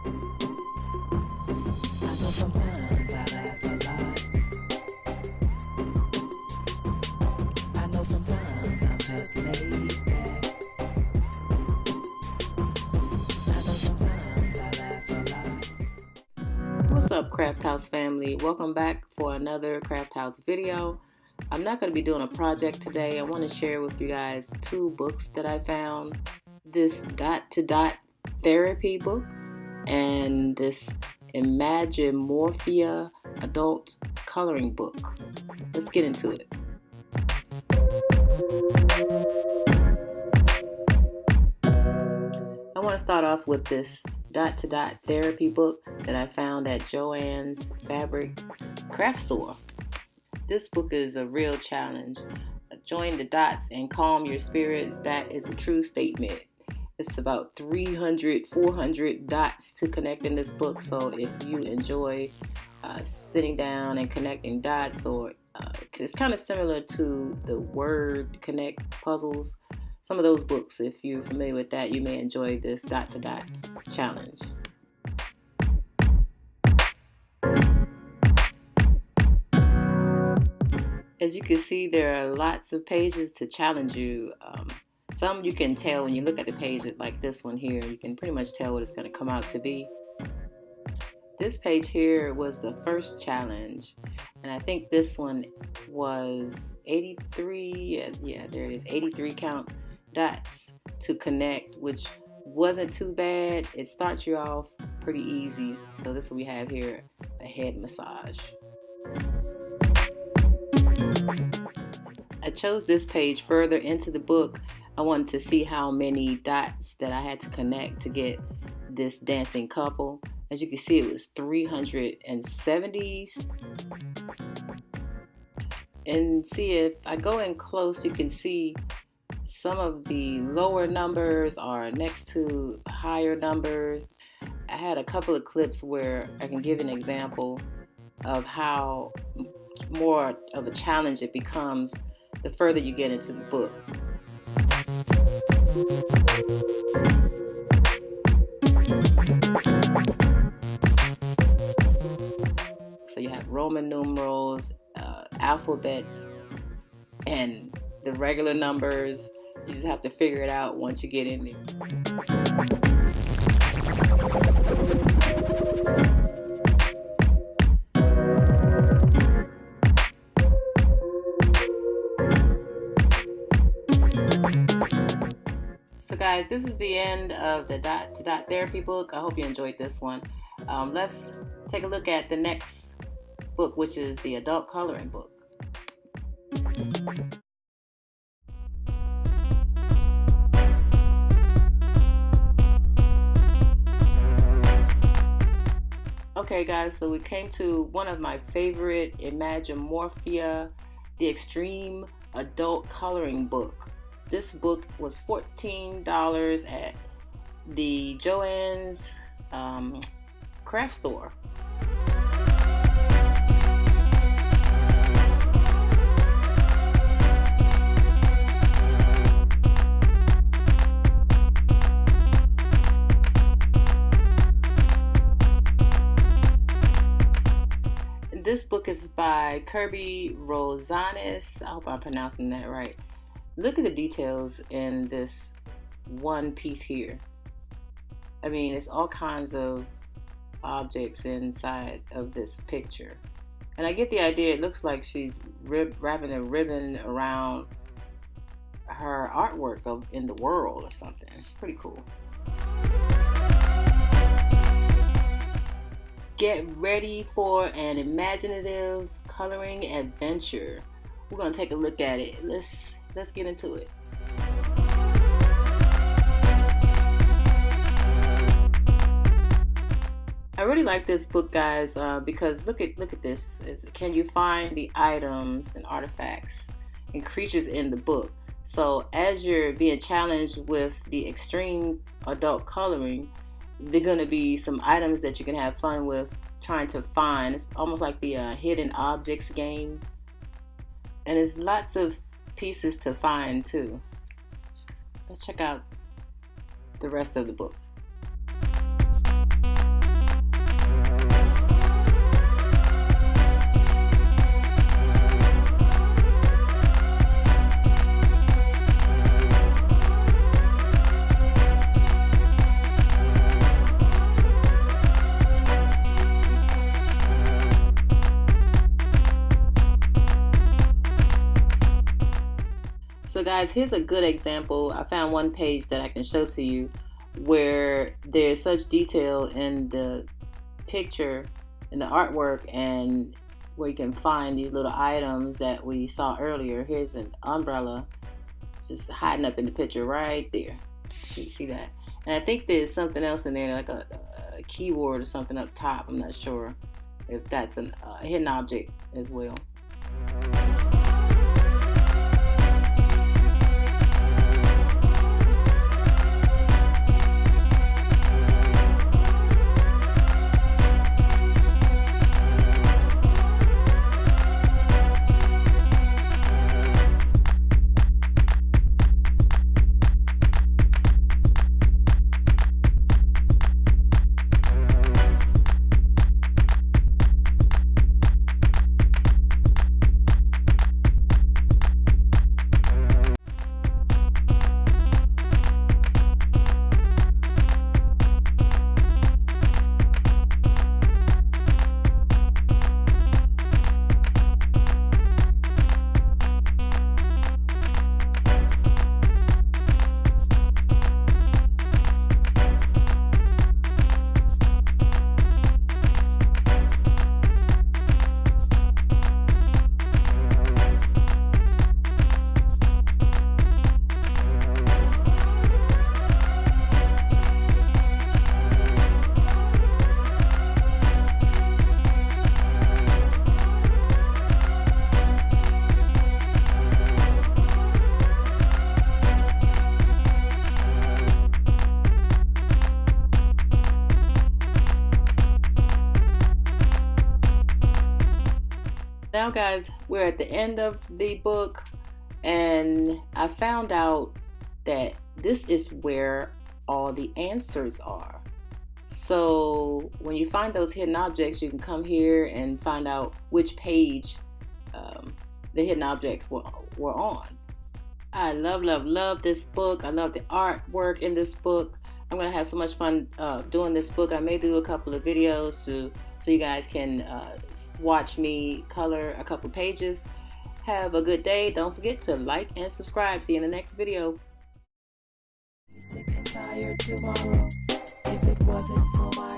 know sometimes I laugh a lot. I know sometimes I'm just laid back. I know sometimes I laugh a lot. What's up, Craft House family? Welcome back for another Craft House video. I'm not going to be doing a project today. I want to share with you guys 2 books that I found. This dot to dot therapy book and this Imagimorphia adult coloring book. Let's get into it. I want to start off with this dot to dot therapy book that I found at Joann's Fabric Craft Store. This book is a real challenge. Join the dots and calm your spirits. That is a true statement. It's about 300, 400 dots to connect in this book. So if you enjoy sitting down and connecting dots, or it's kind of similar to the word connect puzzles. Some of those books, if you're familiar with that, you may enjoy this dot to dot challenge. As you can see, there are lots of pages to challenge you. Some you can tell when you look at the page, like this one here, you can pretty much tell what it's going to come out to be. This page here was the first challenge, and I think this one was 83, yeah, there it is, 83 count dots to connect, which wasn't too bad. It starts you off pretty easy. So this is what we have here, a head massage. I chose this page further into the book. I wanted to see how many dots that I had to connect to get this dancing couple. As you can see, it was 370. And see, if I go in close, you can see some of the lower numbers are next to higher numbers. I had a couple of clips where I can give an example of how more of a challenge it becomes the further you get into the book. So you have Roman numerals, alphabets, and the regular numbers. You just have to figure it out once you get in there. So guys, this is the end of the dot to dot therapy book. I hope you enjoyed this one. Let's take a look at the next book, which is the adult coloring book. Okay guys, so we came to one of my favorite Imagimorphia, the Extreme Adult Coloring Book. This book was $14 at the Joann's Craft Store. This book is by Kirby Rosanis. I hope I'm pronouncing that right. Look at the details in this one piece here. I mean, it's all kinds of objects inside of this picture. And I get the idea. It looks like she's wrapping a ribbon around her artwork in the world or something. It's pretty cool. Get ready for an imaginative coloring adventure. We're gonna take a look at it. Let's get into it. I really like this book, guys, because look at this. Can you find the items and artifacts and creatures in the book? So as you're being challenged with the extreme adult coloring, there are going to be some items that you can have fun with trying to find. It's almost like the hidden objects game. And there's lots of pieces to find too. Let's check out the rest of the book. So guys, here's a good example. I found one page that I can show to you where there's such detail in the picture, in the artwork, and where you can find these little items that we saw earlier. Here's an umbrella just hiding up in the picture right there. You see that? And I think there's something else in there, like a keyboard or something up top. I'm not sure if that's a hidden object as well. Now guys, we're at the end of the book, and I found out that this is where all the answers are. So when you find those hidden objects, you can come here and find out which page the hidden objects were on. I love this book. I love the artwork in this book. I'm gonna have so much fun doing this book. I may do a couple of videos so you guys can watch me color a couple pages. Have a good day. Don't forget to like and subscribe. See you in the next video. Sick and tired tomorrow. If it wasn't for my